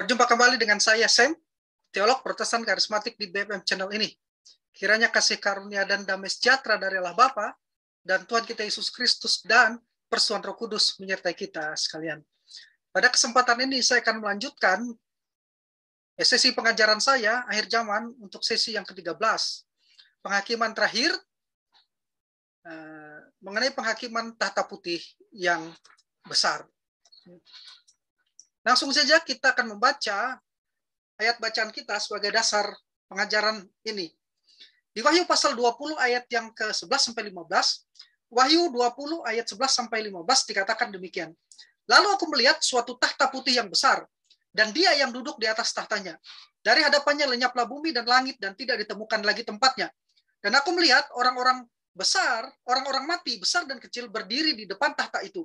Berjumpa kembali dengan saya, Sam, teolog Protestan Karismatik di BFM Channel ini. Kiranya kasih karunia dan damai sejahtera dari Allah Bapa dan Tuhan kita Yesus Kristus dan persuan Roh Kudus menyertai kita sekalian. Pada kesempatan ini saya akan melanjutkan sesi pengajaran saya akhir zaman untuk sesi yang ke-13. Penghakiman terakhir mengenai penghakiman tahta putih yang besar. Langsung saja kita akan membaca ayat bacaan kita sebagai dasar pengajaran ini. Di Wahyu pasal 20 ayat yang ke-11 sampai 15, Wahyu 20 ayat 11 sampai 15 dikatakan demikian. Lalu aku melihat suatu tahta putih yang besar, dan dia yang duduk di atas tahtanya. Dari hadapannya lenyaplah bumi dan langit, dan tidak ditemukan lagi tempatnya. Dan aku melihat orang-orang besar, orang-orang mati, besar dan kecil, berdiri di depan tahta itu.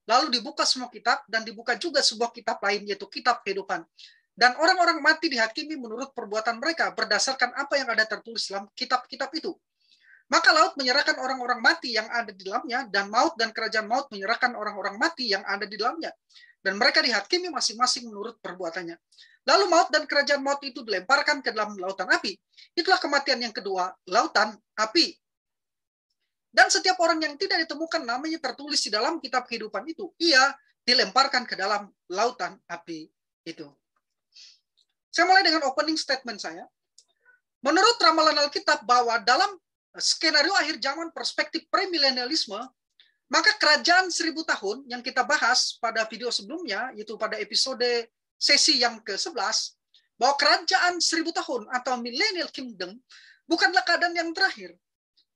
Lalu dibuka semua kitab, dan dibuka juga sebuah kitab lain, yaitu kitab kehidupan. Dan orang-orang mati dihakimi menurut perbuatan mereka, berdasarkan apa yang ada tertulis dalam kitab-kitab itu. Maka laut menyerahkan orang-orang mati yang ada di dalamnya, dan maut dan kerajaan maut menyerahkan orang-orang mati yang ada di dalamnya. Dan mereka dihakimi masing-masing menurut perbuatannya. Lalu maut dan kerajaan maut itu dilemparkan ke dalam lautan api. Itulah kematian yang kedua, lautan api. Dan setiap orang yang tidak ditemukan namanya tertulis di dalam kitab kehidupan itu, ia dilemparkan ke dalam lautan api itu. Saya mulai dengan opening statement saya. Menurut ramalan Alkitab bahwa dalam skenario akhir zaman perspektif premilenialisme, maka kerajaan 1000 tahun yang kita bahas pada video sebelumnya, yaitu pada episode sesi yang ke-11, bahwa kerajaan 1000 tahun atau millennial kingdom bukanlah keadaan yang terakhir.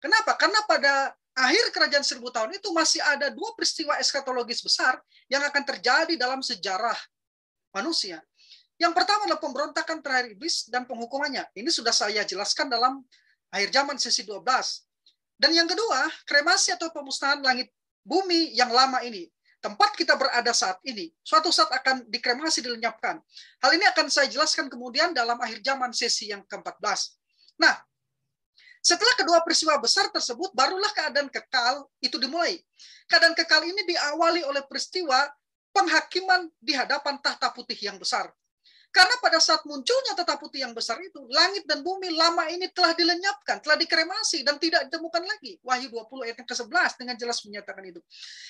Kenapa? Karena pada akhir kerajaan 1000 tahun itu masih ada dua peristiwa eskatologis besar yang akan terjadi dalam sejarah manusia. Yang pertama adalah pemberontakan terakhir iblis dan penghukumannya. Ini sudah saya jelaskan dalam akhir zaman sesi 12. Dan yang kedua, kremasi atau pemusnahan langit bumi yang lama ini. Tempat kita berada saat ini, suatu saat akan dikremasi, dilenyapkan. Hal ini akan saya jelaskan kemudian dalam akhir zaman sesi yang ke-14. Nah, setelah kedua peristiwa besar tersebut, barulah keadaan kekal itu dimulai. Keadaan kekal ini diawali oleh peristiwa penghakiman di hadapan tahta putih yang besar. Karena pada saat munculnya tahta putih yang besar itu, langit dan bumi lama ini telah dilenyapkan, telah dikremasi, dan tidak ditemukan lagi. Wahyu 20 ayat yang ke-11 dengan jelas menyatakan itu.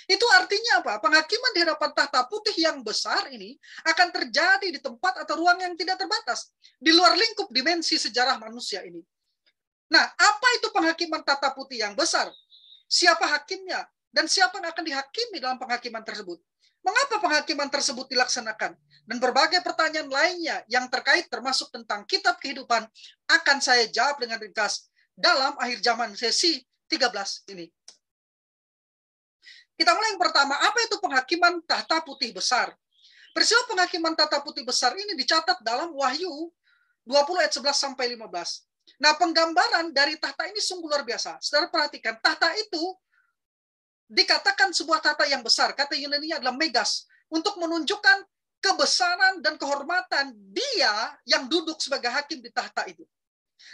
Itu artinya apa? Penghakiman di hadapan tahta putih yang besar ini akan terjadi di tempat atau ruang yang tidak terbatas, di luar lingkup dimensi sejarah manusia ini. Nah, apa itu penghakiman tahta putih yang besar? Siapa hakimnya? Dan siapa yang akan dihakimi dalam penghakiman tersebut? Mengapa penghakiman tersebut dilaksanakan? Dan berbagai pertanyaan lainnya yang terkait termasuk tentang kitab kehidupan akan saya jawab dengan ringkas dalam akhir zaman sesi 13 ini. Kita mulai yang pertama, apa itu penghakiman tahta putih besar? Peristiwa penghakiman tahta putih besar ini dicatat dalam Wahyu 20 ayat 11 sampai 15. Nah, penggambaran dari tahta ini sungguh luar biasa. Saudara perhatikan, tahta itu dikatakan sebuah tahta yang besar. Kata Yunani adalah megas. Untuk menunjukkan kebesaran dan kehormatan dia yang duduk sebagai hakim di tahta itu.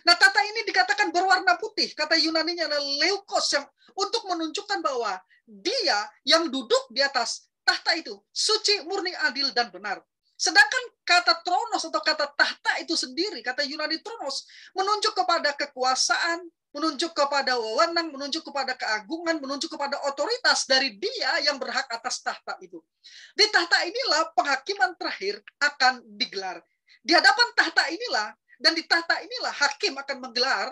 Nah, tahta ini dikatakan berwarna putih. Kata Yunaninya adalah leukos, yang untuk menunjukkan bahwa dia yang duduk di atas tahta itu suci, murni, adil, dan benar. Sedangkan kata tronos atau kata tahta itu sendiri, kata Yunani tronos, menunjuk kepada kekuasaan, menunjuk kepada wewenang, menunjuk kepada keagungan, menunjuk kepada otoritas dari dia yang berhak atas tahta itu. Di tahta inilah penghakiman terakhir akan digelar. Di hadapan tahta inilah, dan di tahta inilah hakim akan menggelar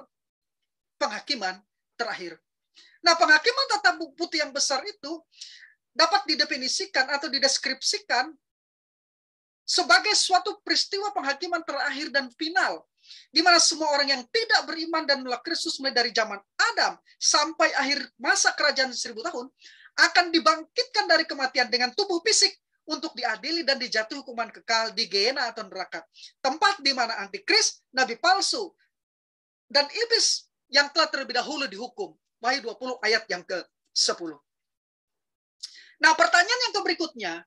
penghakiman terakhir. Nah, penghakiman tahta putih yang besar itu dapat didefinisikan atau dideskripsikan sebagai suatu peristiwa penghakiman terakhir dan final, di mana semua orang yang tidak beriman dan menolak Kristus mulai dari zaman Adam sampai akhir masa kerajaan 1000 tahun akan dibangkitkan dari kematian dengan tubuh fisik untuk diadili dan dijatuhi hukuman kekal di Gehenna atau neraka, tempat di mana antikris, nabi palsu, dan iblis yang telah terlebih dahulu dihukum. Wahyu 20 ayat yang ke-10. Nah, pertanyaan yang berikutnya,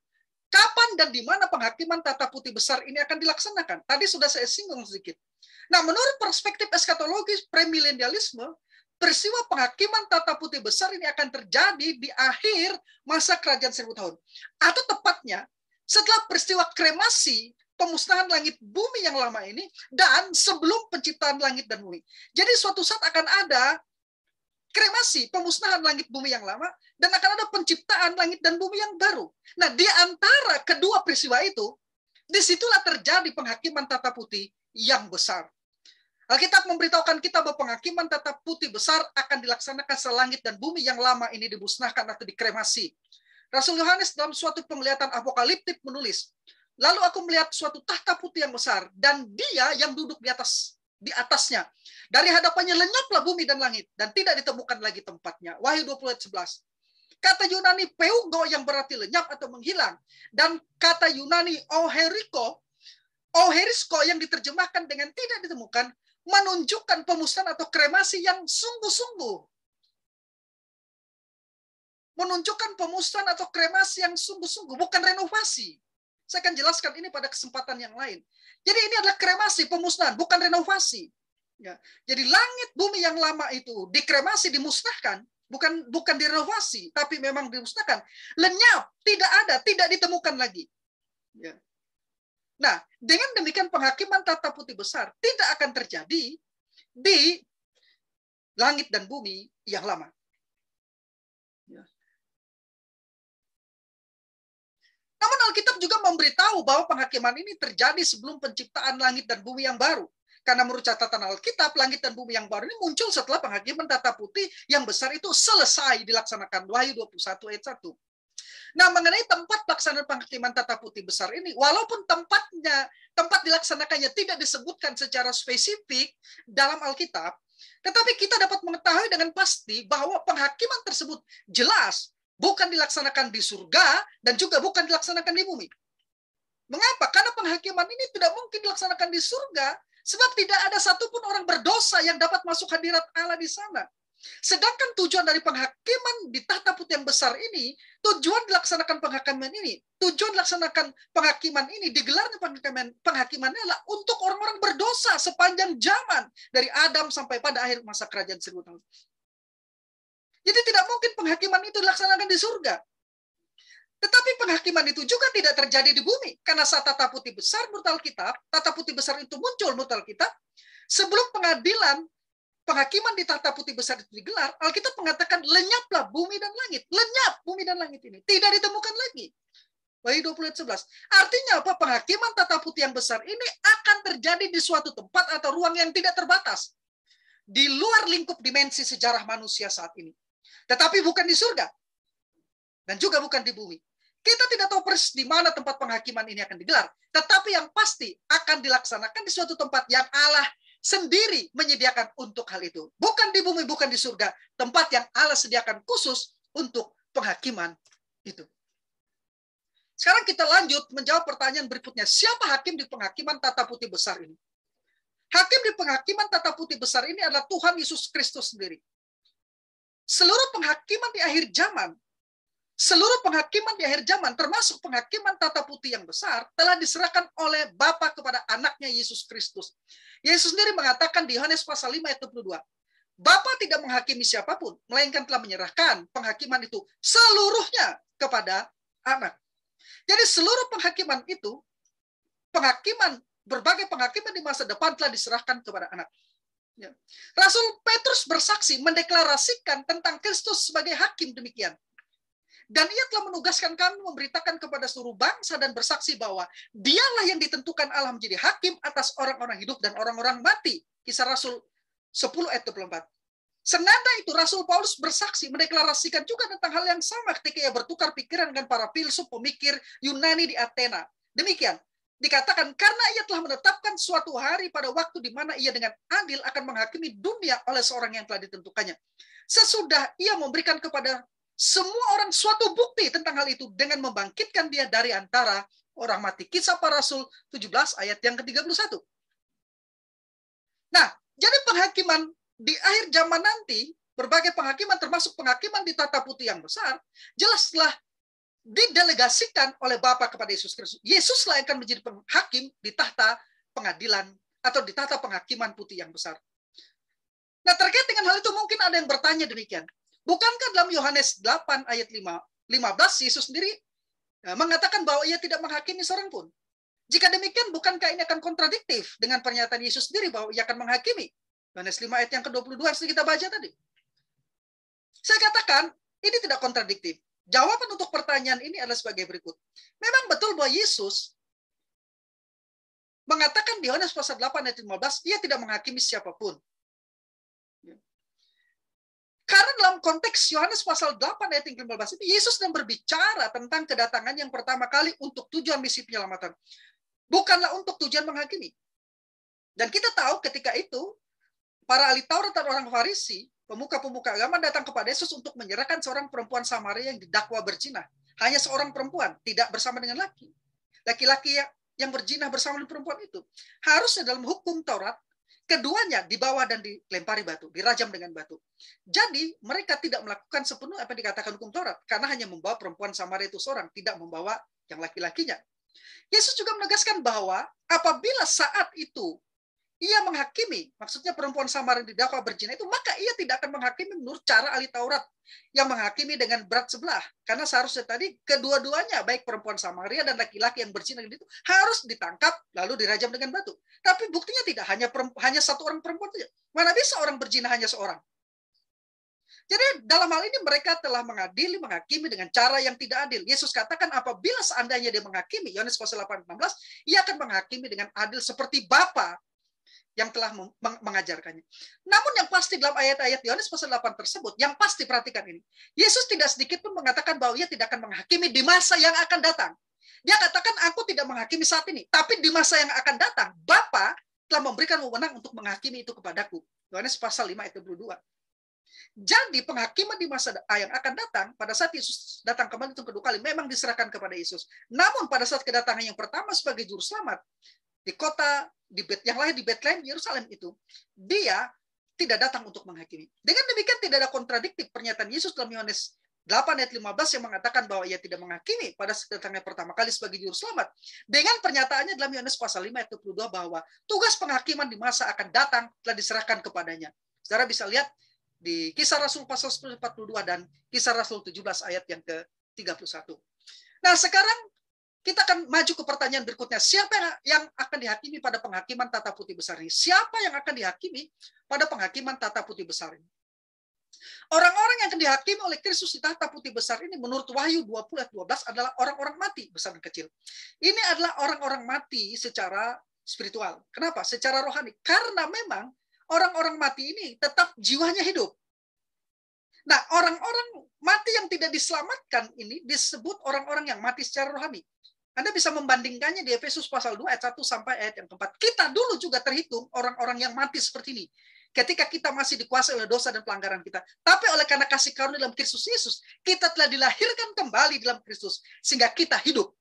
kapan dan di mana penghakiman tahta putih besar ini akan dilaksanakan? Tadi sudah saya singgung sedikit. Nah, menurut perspektif eskatologis premilenialisme, peristiwa penghakiman tahta putih besar ini akan terjadi di akhir masa kerajaan 1000 tahun. Atau tepatnya, setelah peristiwa kremasi pemusnahan langit bumi yang lama ini dan sebelum penciptaan langit dan bumi. Jadi suatu saat akan ada kremasi, pemusnahan langit bumi yang lama, dan akan ada penciptaan langit dan bumi yang baru. Nah, di antara kedua peristiwa itu, disitulah terjadi penghakiman tata putih yang besar. Alkitab memberitahukan kita bahwa penghakiman tata putih besar akan dilaksanakan setelah langit dan bumi yang lama ini dimusnahkan atau dikremasi. Rasul Yohanes dalam suatu penglihatan apokaliptik menulis, lalu aku melihat suatu tahta putih yang besar, dan dia yang duduk di atasnya. Dari hadapannya lenyaplah bumi dan langit, dan tidak ditemukan lagi tempatnya. Wahyu 20 ayat 11. Kata Yunani peugo yang berarti lenyap atau menghilang. Dan kata Yunani oherisko yang diterjemahkan dengan tidak ditemukan, menunjukkan pemusnahan atau kremasi yang sungguh-sungguh. Menunjukkan pemusnahan atau kremasi yang sungguh-sungguh, bukan renovasi. Saya akan jelaskan ini pada kesempatan yang lain. Jadi ini adalah kremasi, pemusnahan, bukan renovasi. Ya. Jadi langit bumi yang lama itu dikremasi, dimusnahkan, bukan direnovasi, tapi memang dimusnahkan. Lenyap, tidak ada, tidak ditemukan lagi. Ya. Nah, dengan demikian penghakiman tata putih besar tidak akan terjadi di langit dan bumi yang lama. Ya. Namun Alkitab juga memberitahu bahwa penghakiman ini terjadi sebelum penciptaan langit dan bumi yang baru. Karena menurut catatan Alkitab, langit dan bumi yang baru ini muncul setelah penghakiman tata putih yang besar itu selesai dilaksanakan. Wahyu 21 ayat 1. Nah, mengenai tempat pelaksanaan penghakiman tata putih besar ini, walaupun tempat dilaksanakannya tidak disebutkan secara spesifik dalam Alkitab, tetapi kita dapat mengetahui dengan pasti bahwa penghakiman tersebut jelas bukan dilaksanakan di surga dan juga bukan dilaksanakan di bumi. Mengapa? Karena penghakiman ini tidak mungkin dilaksanakan di surga, sebab tidak ada satupun orang berdosa yang dapat masuk hadirat Allah di sana. Sedangkan tujuan dari penghakiman di tahta putih yang besar ini, tujuan dilaksanakan penghakiman ini, digelarnya penghakiman adalah untuk orang-orang berdosa sepanjang zaman dari Adam sampai pada akhir masa kerajaan 1000 tahun. Jadi tidak mungkin penghakiman itu dilaksanakan di surga. Tetapi penghakiman itu juga tidak terjadi di bumi. Karena saat tata putih besar menurut Alkitab, tata putih besar itu muncul menurut Alkitab, sebelum penghakiman di tahta putih besar itu digelar, Alkitab mengatakan lenyaplah bumi dan langit. Lenyap bumi dan langit ini. Tidak ditemukan lagi. Wahyu 20 ayat 11. Artinya apa? Penghakiman tata putih yang besar ini akan terjadi di suatu tempat atau ruang yang tidak terbatas. Di luar lingkup dimensi sejarah manusia saat ini. Tetapi bukan di surga. Dan juga bukan di bumi. Kita tidak tahu persis di mana tempat penghakiman ini akan digelar. Tetapi yang pasti akan dilaksanakan di suatu tempat yang Allah sendiri menyediakan untuk hal itu. Bukan di bumi, bukan di surga. Tempat yang Allah sediakan khusus untuk penghakiman itu. Sekarang kita lanjut menjawab pertanyaan berikutnya. Siapa hakim di penghakiman tata putih besar ini? Hakim di penghakiman tata putih besar ini adalah Tuhan Yesus Kristus sendiri. Seluruh penghakiman di akhir zaman, termasuk penghakiman tata putih yang besar, telah diserahkan oleh Bapa kepada anaknya Yesus Kristus. Yesus sendiri mengatakan di Yohanes pasal 5 ayat 22, Bapa tidak menghakimi siapapun, melainkan telah menyerahkan penghakiman itu seluruhnya kepada anak. Jadi seluruh penghakiman itu, berbagai penghakiman di masa depan telah diserahkan kepada anak. Ya. Rasul Petrus bersaksi mendeklarasikan tentang Kristus sebagai hakim demikian. Dan ia telah menugaskan kami memberitakan kepada seluruh bangsa dan bersaksi bahwa dialah yang ditentukan Allah menjadi hakim atas orang-orang hidup dan orang-orang mati. Kisah Rasul 10 ayat 24. Senada itu Rasul Paulus bersaksi mendeklarasikan juga tentang hal yang sama ketika ia bertukar pikiran dengan para filsuf pemikir Yunani di Athena. Demikian. Dikatakan karena ia telah menetapkan suatu hari pada waktu di mana ia dengan adil akan menghakimi dunia oleh seorang yang telah ditentukannya. Sesudah ia memberikan kepada semua orang suatu bukti tentang hal itu dengan membangkitkan dia dari antara orang mati. Kisah para Rasul 17 ayat yang ke-31. Nah, jadi penghakiman di akhir zaman nanti, berbagai penghakiman termasuk penghakiman di tata putih yang besar, jelaslah didelegasikan oleh Bapa kepada Yesus Kristus. Yesuslah yang akan menjadi hakim di tahta pengadilan atau di tahta penghakiman putih yang besar. Nah, terkait dengan hal itu mungkin ada yang bertanya demikian. Bukankah dalam Yohanes 8 ayat 15 Yesus sendiri mengatakan bahwa ia tidak menghakimi seorang pun? Jika demikian, bukankah ini akan kontradiktif dengan pernyataan Yesus sendiri bahwa ia akan menghakimi? Yohanes 5 ayat yang ke-22 yang sudah kita baca tadi. Saya katakan, ini tidak kontradiktif. Jawaban untuk pertanyaan ini adalah sebagai berikut. Memang betul bahwa Yesus mengatakan di Yohanes pasal 8 ayat 15, ia tidak menghakimi siapapun. Karena dalam konteks Yohanes pasal 8 ayat 15 ini, Yesus sedang berbicara tentang kedatangan yang pertama kali untuk tujuan misi penyelamatan. Bukanlah untuk tujuan menghakimi. Dan kita tahu ketika itu, para ahli Taurat dan orang Farisi, pemuka-pemuka agama datang kepada Yesus untuk menyerahkan seorang perempuan Samaria yang didakwa berzina. Hanya seorang perempuan, tidak bersama dengan laki. Laki-laki yang berzina bersama dengan perempuan itu. Harusnya dalam hukum Taurat, keduanya dibawa dan dilempari batu, dirajam dengan batu. Jadi mereka tidak melakukan sepenuhnya apa yang dikatakan hukum Taurat, karena hanya membawa perempuan Samaria itu seorang, tidak membawa yang laki-lakinya. Yesus juga menegaskan bahwa apabila saat itu ia menghakimi, maksudnya perempuan Samaria yang didakwa berzina itu, maka ia tidak akan menghakimi menurut cara ahli Taurat yang menghakimi dengan berat sebelah. Karena seharusnya tadi kedua-duanya, baik perempuan Samaria dan laki-laki yang berzina itu, harus ditangkap lalu dirajam dengan batu. Tapi buktinya tidak, hanya satu orang perempuan saja. Mana bisa orang berzina hanya seorang? Jadi dalam hal ini mereka telah mengadili, menghakimi dengan cara yang tidak adil. Yesus katakan apabila seandainya dia menghakimi, Yohanes pasal 8:16, ia akan menghakimi dengan adil seperti Bapa yang telah mengajarkannya. Namun yang pasti dalam ayat-ayat Yohanes pasal 8 tersebut, yang pasti perhatikan ini. Yesus tidak sedikit pun mengatakan bahwa ia tidak akan menghakimi di masa yang akan datang. Dia katakan, aku tidak menghakimi saat ini. Tapi di masa yang akan datang, Bapa telah memberikan wewenang untuk menghakimi itu kepadaku. Yohanes pasal 5 ayat 22. Jadi penghakiman di masa yang akan datang, pada saat Yesus datang kembali untuk kedua kali, memang diserahkan kepada Yesus. Namun pada saat kedatangan yang pertama sebagai juru selamat, di kota yang lahir di Bethlehem, Yerusalem itu, dia tidak datang untuk menghakimi. Dengan demikian tidak ada kontradiktif pernyataan Yesus dalam Yohanes 8 ayat 15 yang mengatakan bahwa ia tidak menghakimi pada kedatangan pertama kali sebagai juru selamat. Dengan pernyataannya dalam Yohanes pasal 5 ayat 22 bahwa tugas penghakiman di masa akan datang telah diserahkan kepadanya. Saudara bisa lihat di Kisah Rasul pasal 42 dan Kisah Rasul 17 ayat yang ke-31. Nah, sekarang kita akan maju ke pertanyaan berikutnya. Siapa yang akan dihakimi pada penghakiman tata putih besar ini? Siapa yang akan dihakimi pada penghakiman tata putih besar ini? Orang-orang yang akan dihakimi oleh Kristus di tata putih besar ini menurut Wahyu 20 ayat 12 adalah orang-orang mati besar dan kecil. Ini adalah orang-orang mati secara spiritual. Kenapa? Secara rohani. Karena memang orang-orang mati ini tetap jiwanya hidup. Nah, orang-orang mati yang tidak diselamatkan ini disebut orang-orang yang mati secara rohani. Anda bisa membandingkannya di Efesus pasal 2 ayat 1 sampai ayat yang keempat. Kita dulu juga terhitung orang-orang yang mati seperti ini. Ketika kita masih dikuasai oleh dosa dan pelanggaran kita. Tapi oleh karena kasih karunia dalam Kristus Yesus, kita telah dilahirkan kembali dalam Kristus. Sehingga kita hidup.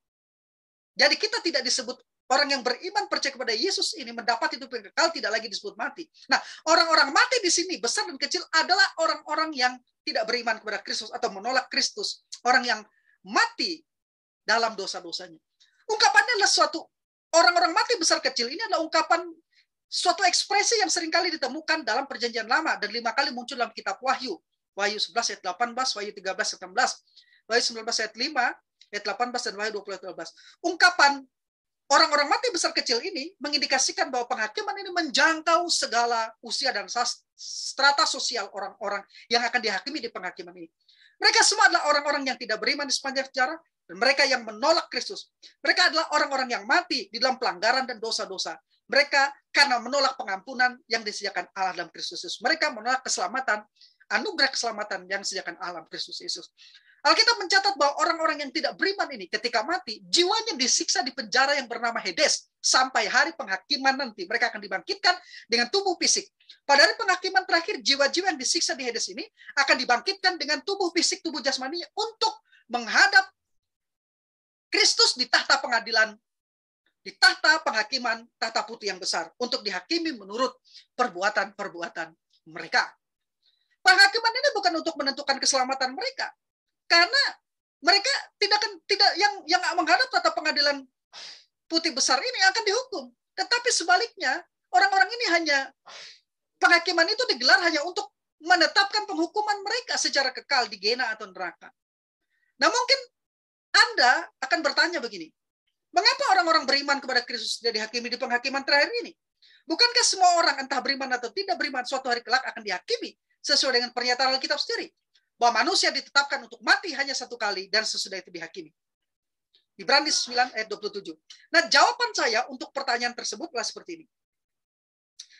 Jadi kita tidak disebut orang yang beriman percaya kepada Yesus ini mendapat hidup yang kekal, tidak lagi disebut mati. Nah, orang-orang mati di sini, besar dan kecil, adalah orang-orang yang tidak beriman kepada Kristus atau menolak Kristus. Orang yang mati dalam dosa-dosanya. Ungkapannya adalah suatu orang-orang mati besar kecil ini adalah ungkapan suatu ekspresi yang seringkali ditemukan dalam perjanjian lama dan 5 kali muncul dalam kitab Wahyu. Wahyu 11 ayat 18, Wahyu 13 ayat 16, Wahyu 19 ayat 5, ayat 18 dan Wahyu 20 ayat 12. Ungkapan orang-orang mati besar kecil ini mengindikasikan bahwa penghakiman ini menjangkau segala usia dan strata sosial orang-orang yang akan dihakimi di penghakiman ini. Mereka semua adalah orang-orang yang tidak beriman di sepanjang sejarah, dan mereka yang menolak Kristus. Mereka adalah orang-orang yang mati di dalam pelanggaran dan dosa-dosa. Mereka karena menolak pengampunan yang disediakan Allah dalam Kristus Yesus. Mereka menolak keselamatan, anugerah keselamatan yang disediakan Allah dalam Kristus Yesus. Alkitab mencatat bahwa orang-orang yang tidak beriman ini ketika mati, jiwanya disiksa di penjara yang bernama Hades. Sampai hari penghakiman nanti, mereka akan dibangkitkan dengan tubuh fisik. Pada hari penghakiman terakhir, jiwa-jiwa yang disiksa di Hades ini akan dibangkitkan dengan tubuh fisik, tubuh jasmaninya untuk menghadap Kristus di tahta pengadilan, di tahta penghakiman, tahta putih yang besar, untuk dihakimi menurut perbuatan-perbuatan mereka. Penghakiman ini bukan untuk menentukan keselamatan mereka, karena mereka tidak yang menghadap tahta pengadilan putih besar ini akan dihukum. Tetapi sebaliknya, orang-orang ini hanya penghakiman itu digelar hanya untuk menetapkan penghukuman mereka secara kekal di Gehenna atau neraka. Nah, mungkin Anda akan bertanya begini, Mengapa orang-orang beriman kepada Kristus tidak dihakimi di penghakiman terakhir ini? Bukankah semua orang entah beriman atau tidak beriman suatu hari kelak akan dihakimi sesuai dengan pernyataan Alkitab sendiri? Bahwa manusia ditetapkan untuk mati hanya satu kali dan sesudah itu dihakimi. Ibrani 9 ayat 27. Nah, jawaban saya untuk pertanyaan tersebut adalah seperti ini.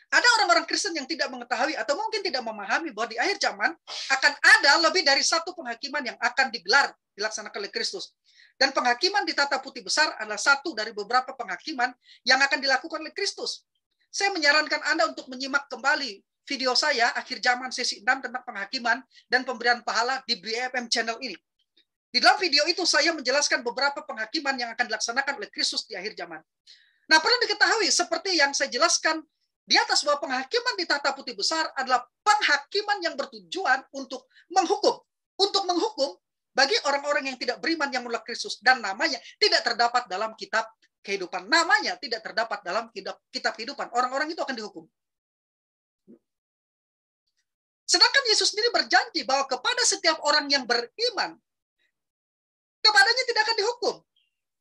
Ada orang-orang Kristen yang tidak mengetahui atau mungkin tidak memahami bahwa di akhir zaman akan ada lebih dari satu penghakiman yang akan dilaksanakan oleh Kristus. Dan penghakiman di tata putih besar adalah satu dari beberapa penghakiman yang akan dilakukan oleh Kristus. Saya menyarankan Anda untuk menyimak kembali video saya akhir zaman sesi 6 tentang penghakiman dan pemberian pahala di BFM channel ini. Di dalam video itu saya menjelaskan beberapa penghakiman yang akan dilaksanakan oleh Kristus di akhir zaman. Nah, perlu diketahui seperti yang saya jelaskan di atas bahwa penghakiman di tata putih besar adalah penghakiman yang bertujuan untuk menghukum bagi orang-orang yang tidak beriman yang menolak Kristus dan namanya tidak terdapat dalam kitab kehidupan. Namanya tidak terdapat dalam kitab kehidupan. Orang-orang itu akan dihukum. Sedangkan Yesus sendiri berjanji bahwa kepada setiap orang yang beriman, kepadanya tidak akan dihukum.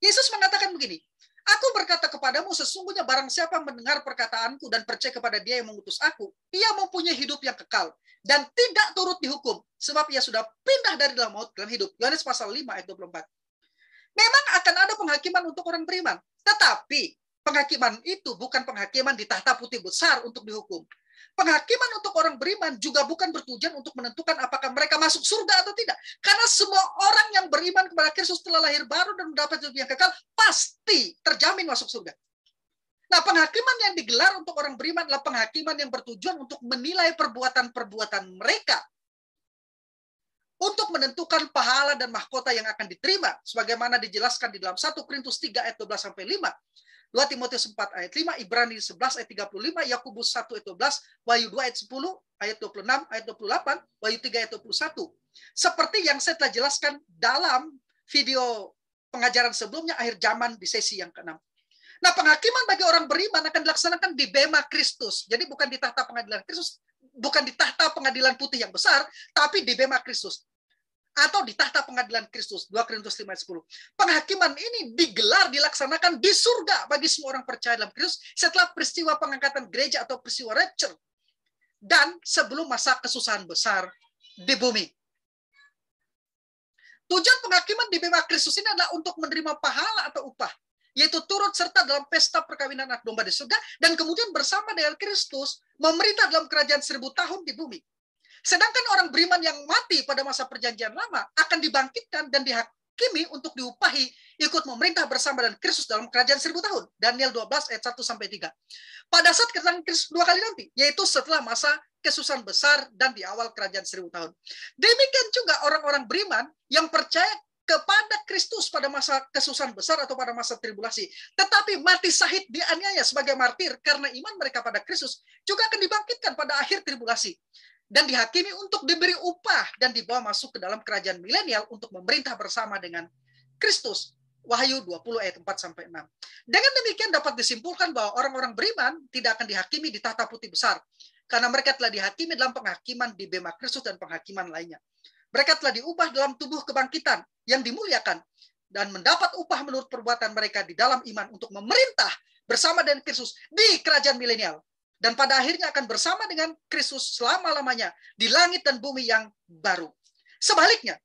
Yesus mengatakan begini, Aku berkata kepadamu, sesungguhnya barang siapa mendengar perkataanku dan percaya kepada dia yang mengutus aku, ia mempunyai hidup yang kekal dan tidak turut dihukum, sebab ia sudah pindah dari dalam maut ke dalam hidup. Yohanes pasal 5 ayat 24. Memang akan ada penghakiman untuk orang beriman, tetapi penghakiman itu bukan penghakiman di tahta putih besar untuk dihukum. Penghakiman untuk orang beriman juga bukan bertujuan untuk menentukan apakah mereka masuk surga atau tidak. Karena semua orang yang beriman kepada Kristus telah lahir baru dan mendapat hidup yang kekal, pasti terjamin masuk surga. Nah, penghakiman yang digelar untuk orang beriman adalah penghakiman yang bertujuan untuk menilai perbuatan-perbuatan mereka, untuk menentukan pahala dan mahkota yang akan diterima, sebagaimana dijelaskan di dalam 1 Korintus 3 ayat 12-5, 2 Timotius 4 ayat 5, Ibrani 11 ayat 35, Yakobus 1 ayat 12, Wahyu 2 ayat 10, ayat 26, ayat 28, Wahyu 3 ayat 21. Seperti yang saya telah jelaskan dalam video pengajaran sebelumnya akhir zaman di sesi yang ke-6. Nah, penghakiman bagi orang beriman akan dilaksanakan di bema Kristus. Jadi bukan di tahta pengadilan Kristus, bukan di tahta pengadilan putih yang besar, tapi di bema Kristus. Atau di tahta pengadilan Kristus, 2 Korintus 5 ayat 10. Penghakiman ini dilaksanakan di surga bagi semua orang percaya dalam Kristus setelah peristiwa pengangkatan gereja atau peristiwa rapture dan sebelum masa kesusahan besar di bumi. Tujuan penghakiman di bema Kristus ini adalah untuk menerima pahala atau upah, yaitu turut serta dalam pesta perkawinan anak domba di surga dan kemudian bersama dengan Kristus memerintah dalam kerajaan 1000 tahun di bumi. Sedangkan orang beriman yang mati pada masa perjanjian lama akan dibangkitkan dan dihakimi untuk diupahi ikut memerintah bersama dengan Kristus dalam kerajaan 1000 tahun. Daniel 12 ayat 1-3. Pada saat kedatangan Kristus 2 kali nanti, yaitu setelah masa kesusahan besar dan di awal kerajaan 1000 tahun. Demikian juga orang-orang beriman yang percaya kepada Kristus pada masa kesusahan besar atau pada masa tribulasi, tetapi mati syahid dianiaya sebagai martir karena iman mereka pada Kristus, juga akan dibangkitkan pada akhir tribulasi dan dihakimi untuk diberi upah dan dibawa masuk ke dalam kerajaan milenial untuk memerintah bersama dengan Kristus. Wahyu 20 ayat 4-6. Dengan demikian dapat disimpulkan bahwa orang-orang beriman tidak akan dihakimi di tahta putih besar, karena mereka telah dihakimi dalam penghakiman di bema Kristus dan penghakiman lainnya. Mereka telah diubah dalam tubuh kebangkitan yang dimuliakan dan mendapat upah menurut perbuatan mereka di dalam iman untuk memerintah bersama dengan Kristus di kerajaan milenial. Dan pada akhirnya akan bersama dengan Kristus selama-lamanya di langit dan bumi yang baru. Sebaliknya,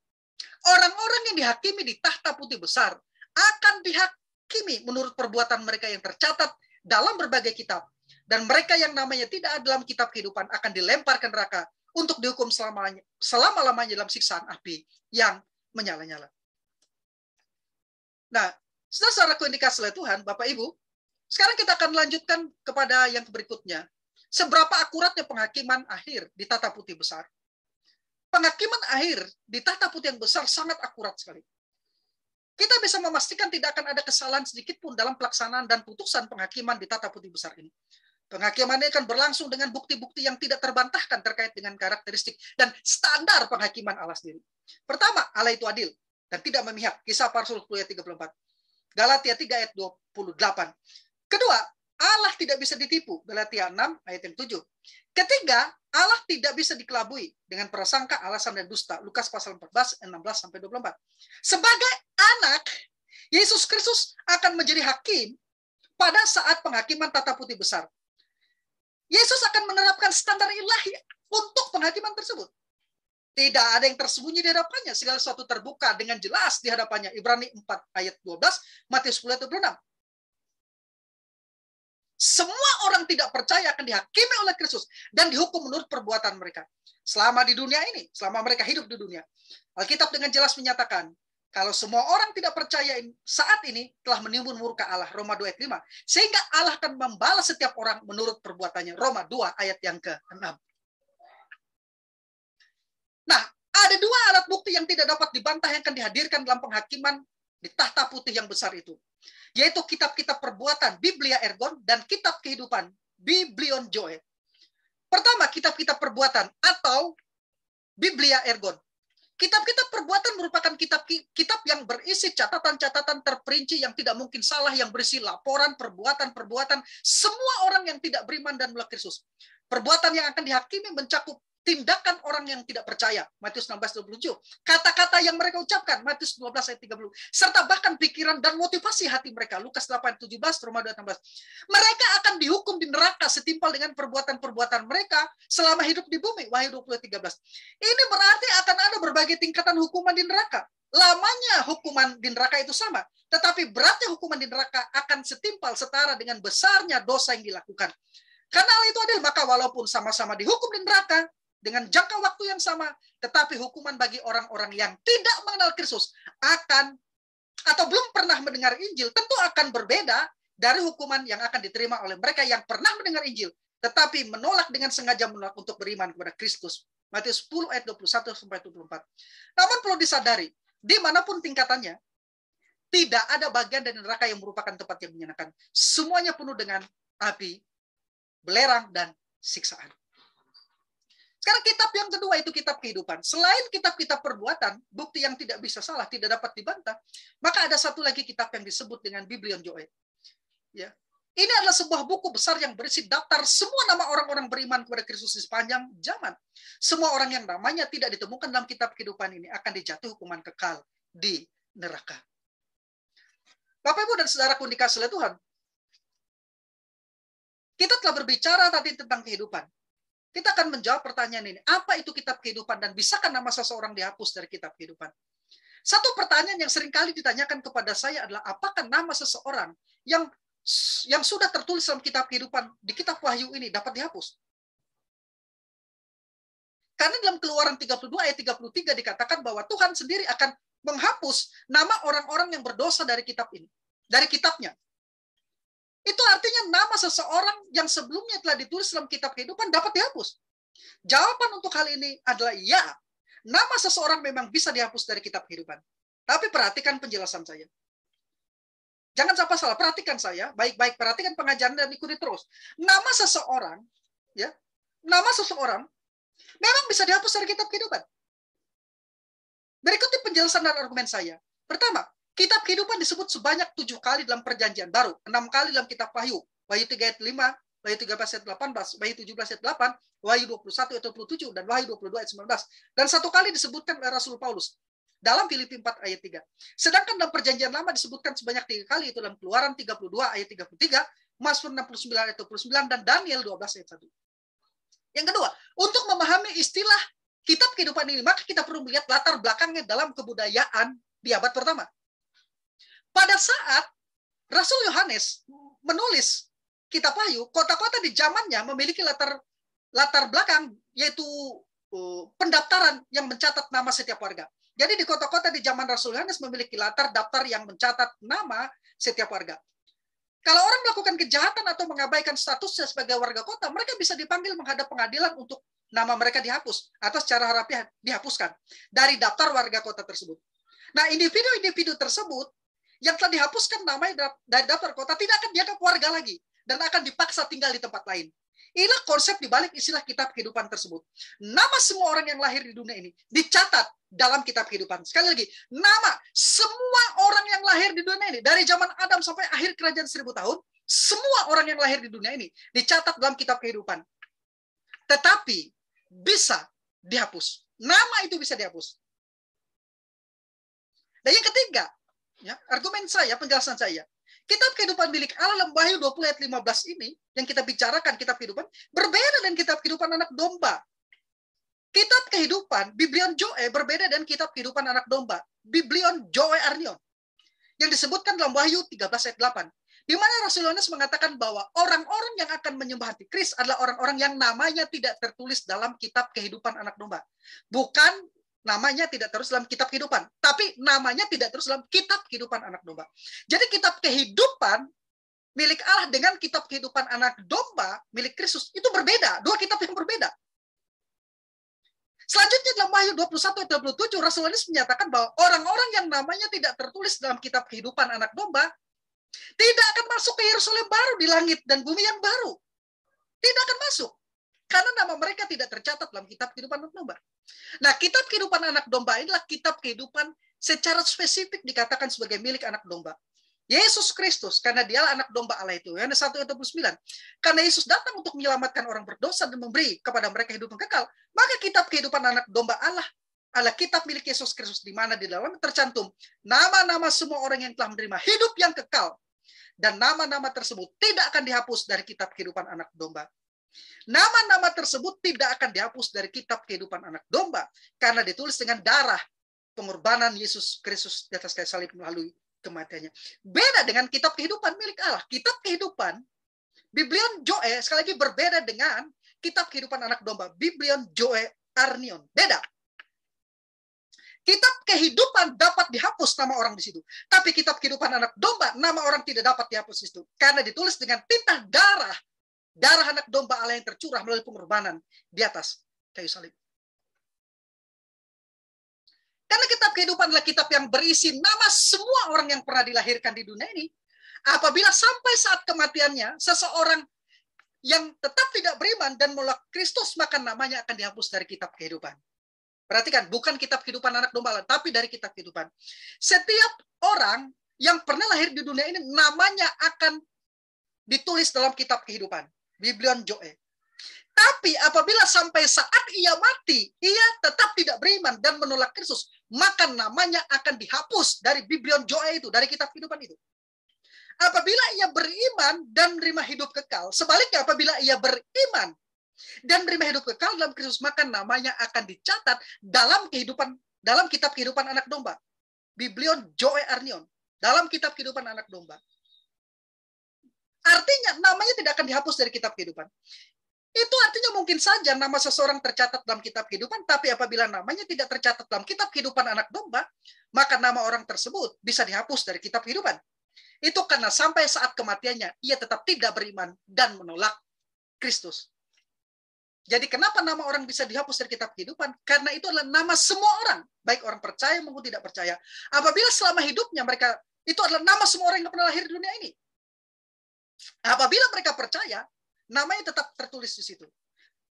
orang-orang yang dihakimi di tahta putih besar akan dihakimi menurut perbuatan mereka yang tercatat dalam berbagai kitab. Dan mereka yang namanya tidak ada dalam kitab kehidupan akan dilempar ke neraka untuk dihukum selama-lamanya dalam siksaan api yang menyala-nyala. Nah, saudara-saudaraku yang dikasihi oleh Tuhan, Bapak Ibu, sekarang kita akan lanjutkan kepada yang berikutnya. Seberapa akuratnya penghakiman akhir di tahta putih besar? Penghakiman akhir di tahta putih yang besar sangat akurat sekali. Kita bisa memastikan tidak akan ada kesalahan sedikit pun dalam pelaksanaan dan putusan penghakiman di tahta putih besar ini. Penghakiman ini akan berlangsung dengan bukti-bukti yang tidak terbantahkan terkait dengan karakteristik dan standar penghakiman Allah sendiri. Pertama, Allah itu adil dan tidak memihak. Kisah para Rasul 10 ayat 34. Galatia 3 ayat 28. Kedua, Allah tidak bisa ditipu. Galatia 6 ayat yang 7. Ketiga, Allah tidak bisa dikelabui dengan prasangka, alasan, dan dusta. Lukas pasal 14, 16-24. Sebagai anak Yesus Kristus akan menjadi hakim pada saat penghakiman tata putih besar. Yesus akan menerapkan standar ilahi untuk penghakiman tersebut. Tidak ada yang tersembunyi di hadapannya. Segala sesuatu terbuka dengan jelas di hadapannya. Ibrani 4 ayat 12, Matius 10 ayat 26. Semua orang tidak percaya akan dihakimi oleh Kristus dan dihukum menurut perbuatan mereka. Selama di dunia ini, selama mereka hidup di dunia. Alkitab dengan jelas menyatakan, kalau semua orang tidak percaya saat ini telah menimbun murka Allah, Roma 2 ayat 5. Sehingga Allah akan membalas setiap orang menurut perbuatannya, Roma 2 ayat yang ke-6. Nah, ada dua alat bukti yang tidak dapat dibantah yang akan dihadirkan dalam penghakiman di tahta putih yang besar itu. Yaitu kitab-kitab perbuatan, Biblia Ergon, dan kitab kehidupan, Biblion Joe. Pertama, kitab-kitab perbuatan atau Biblia Ergon. Kitab-kitab perbuatan merupakan kitab yang berisi catatan-catatan terperinci yang tidak mungkin salah, yang berisi laporan, perbuatan-perbuatan semua orang yang tidak beriman dan melak Kristus. Perbuatan yang akan dihakimi mencakup tindakan orang yang tidak percaya, Matius 16:27. Kata-kata yang mereka ucapkan, Matius 12 ayat 30. Serta bahkan pikiran dan motivasi hati mereka, Lukas 8:17, Roma 2:16. Mereka akan dihukum di neraka setimpal dengan perbuatan-perbuatan mereka selama hidup di bumi, Wahyu 20:13. Ini berarti akan ada berbagai tingkatan hukuman di neraka. Lamanya hukuman di neraka itu sama, tetapi beratnya hukuman di neraka akan setimpal setara dengan besarnya dosa yang dilakukan. Karena hal itu adil, maka walaupun sama-sama dihukum di neraka, dengan jangka waktu yang sama, tetapi hukuman bagi orang-orang yang tidak mengenal Kristus akan atau belum pernah mendengar Injil tentu akan berbeda dari hukuman yang akan diterima oleh mereka yang pernah mendengar Injil tetapi menolak dengan sengaja menolak untuk beriman kepada Kristus. Matius 10 ayat 21 sampai 24. Namun perlu disadari, dimanapun tingkatannya, tidak ada bagian dari neraka yang merupakan tempat yang menyenangkan. Semuanya penuh dengan api, belerang, dan siksaan. Sekarang kitab yang kedua itu kitab kehidupan. Selain kitab-kitab perbuatan, bukti yang tidak bisa salah, tidak dapat dibantah, maka ada satu lagi kitab yang disebut dengan Biblion Joe. Ya. Ini adalah sebuah buku besar yang berisi daftar semua nama orang-orang beriman kepada Kristus di sepanjang zaman. Semua orang yang namanya tidak ditemukan dalam kitab kehidupan ini akan dijatuhi hukuman kekal di neraka. Bapak, Ibu, dan saudaraku dikasihi Tuhan, kita telah berbicara tadi tentang kehidupan. Kita akan menjawab pertanyaan ini. Apa itu kitab kehidupan dan bisakah nama seseorang dihapus dari kitab kehidupan? Satu pertanyaan yang seringkali ditanyakan kepada saya adalah apakah nama seseorang yang sudah tertulis dalam kitab kehidupan di kitab Wahyu ini dapat dihapus? Karena dalam Keluaran 32 ayat 33 dikatakan bahwa Tuhan sendiri akan menghapus nama orang-orang yang berdosa dari kitab ini, dari kitabnya. Itu artinya nama seseorang yang sebelumnya telah ditulis dalam kitab kehidupan dapat dihapus. Jawaban untuk hal ini adalah ya. Nama seseorang memang bisa dihapus dari kitab kehidupan. Tapi perhatikan penjelasan saya. Jangan sampai salah, perhatikan saya. Baik-baik, perhatikan pengajaran dan ikuti terus. Nama seseorang, ya, nama seseorang memang bisa dihapus dari kitab kehidupan. Berikutnya penjelasan dan argumen saya. Pertama, kitab kehidupan disebut sebanyak 7 kali dalam perjanjian baru, 6 kali dalam kitab Wahyu. Wahyu 3 ayat 5, Wahyu 13 ayat 18, Wahyu 17 ayat 8, Wahyu 21 ayat 27, dan Wahyu 22 ayat 19. Dan 1 kali disebutkan oleh Rasul Paulus dalam Filipi 4 ayat 3. Sedangkan dalam perjanjian lama disebutkan sebanyak 3 kali, itu dalam Keluaran 32 ayat 33, Mazmur 69 ayat 29, dan Daniel 12 ayat 1. Yang kedua, untuk memahami istilah kitab kehidupan ini, maka kita perlu melihat latar belakangnya dalam kebudayaan di abad pertama. Pada saat Rasul Yohanes menulis kitab Wahyu, kota-kota di zamannya memiliki latar belakang, yaitu pendaftaran yang mencatat nama setiap warga. Jadi di kota-kota di zaman Rasul Yohanes memiliki latar daftar yang mencatat nama setiap warga. Kalau orang melakukan kejahatan atau mengabaikan statusnya sebagai warga kota, mereka bisa dipanggil menghadap pengadilan untuk nama mereka dihapus atau secara harfiah dihapuskan dari daftar warga kota tersebut. Nah, individu-individu tersebut yang telah dihapuskan namanya dari daftar kota tidak akan dianggap warga lagi dan akan dipaksa tinggal di tempat lain. Inilah konsep dibalik istilah kitab kehidupan tersebut. Nama semua orang yang lahir di dunia ini dicatat dalam kitab kehidupan. Sekali lagi, nama semua orang yang lahir di dunia ini dari zaman Adam sampai akhir kerajaan 1000 tahun, semua orang yang lahir di dunia ini dicatat dalam kitab kehidupan. Tetapi bisa dihapus. Nama itu bisa dihapus. Dan yang ketiga, Ya, argumen saya, penjelasan saya. Kitab kehidupan milik Allah dalam Wahyu 20 ayat 15 ini, yang kita bicarakan kitab kehidupan, berbeda dengan kitab kehidupan anak domba. Kitab kehidupan, Biblion Joe, berbeda dengan kitab kehidupan anak domba. Biblion Joe Arnion. Yang disebutkan dalam Wahyu 13 ayat 8. Di mana Rasul Yohanes mengatakan bahwa orang-orang yang akan menyembah Antikris adalah orang-orang yang namanya tidak tertulis dalam kitab kehidupan anak domba. Bukan namanya tidak terus dalam kitab kehidupan, tapi namanya tidak terus dalam kitab kehidupan anak domba. Jadi kitab kehidupan milik Allah dengan kitab kehidupan anak domba milik Kristus itu berbeda, dua kitab yang berbeda. Selanjutnya dalam Wahyu 21 ayat 27 Rasul Yohanes menyatakan bahwa orang-orang yang namanya tidak tertulis dalam kitab kehidupan anak domba tidak akan masuk ke Yerusalem baru di langit dan bumi yang baru. Tidak akan masuk. Karena nama mereka tidak tercatat dalam kitab kehidupan anak domba. Nah, kitab kehidupan anak domba inilah kitab kehidupan secara spesifik dikatakan sebagai milik anak domba. Yesus Kristus, karena dialah anak domba Allah itu. Yohanes 1 ayat 29. Karena Yesus datang untuk menyelamatkan orang berdosa dan memberi kepada mereka hidup yang kekal, maka kitab kehidupan anak domba Allah adalah kitab milik Yesus Kristus, di mana di dalamnya tercantum nama-nama semua orang yang telah menerima hidup yang kekal. Dan nama-nama tersebut tidak akan dihapus dari kitab kehidupan anak domba. Nama-nama tersebut tidak akan dihapus dari kitab kehidupan anak domba karena ditulis dengan darah pengorbanan Yesus Kristus di atas kayu salib melalui kematiannya. Beda dengan kitab kehidupan milik Allah. Kitab kehidupan Biblion Joe sekali lagi berbeda dengan kitab kehidupan anak domba. Biblion Joe Arnion. Beda. Kitab kehidupan dapat dihapus nama orang di situ. Tapi kitab kehidupan anak domba, nama orang tidak dapat dihapus di situ. Karena ditulis dengan tinta darah. Darah anak domba Allah yang tercurah melalui pengorbanan di atas kayu salib. Karena kitab kehidupan adalah kitab yang berisi nama semua orang yang pernah dilahirkan di dunia ini. Apabila sampai saat kematiannya, seseorang yang tetap tidak beriman dan menolak Kristus, maka namanya akan dihapus dari kitab kehidupan. Perhatikan, bukan kitab kehidupan anak domba, tapi dari kitab kehidupan. Setiap orang yang pernah lahir di dunia ini, namanya akan ditulis dalam kitab kehidupan. Biblion Joe. Tapi apabila sampai saat ia mati, ia tetap tidak beriman dan menolak Kristus, maka namanya akan dihapus dari Biblion Joe itu, dari kitab kehidupan itu. Apabila ia beriman dan menerima hidup kekal, sebaliknya apabila ia beriman dan menerima hidup kekal dalam Kristus, maka namanya akan dicatat dalam kitab kehidupan anak domba. Biblion Joe Arnion, dalam kitab kehidupan anak domba. Artinya namanya tidak akan dihapus dari kitab kehidupan. Itu artinya mungkin saja nama seseorang tercatat dalam kitab kehidupan, tapi apabila namanya tidak tercatat dalam kitab kehidupan anak domba, maka nama orang tersebut bisa dihapus dari kitab kehidupan. Itu karena sampai saat kematiannya, ia tetap tidak beriman dan menolak Kristus. Jadi kenapa nama orang bisa dihapus dari kitab kehidupan? Karena itu adalah nama semua orang, baik orang percaya maupun tidak percaya. Apabila selama hidupnya mereka, itu adalah nama semua orang yang pernah lahir di dunia ini. Apabila mereka percaya, namanya tetap tertulis di situ.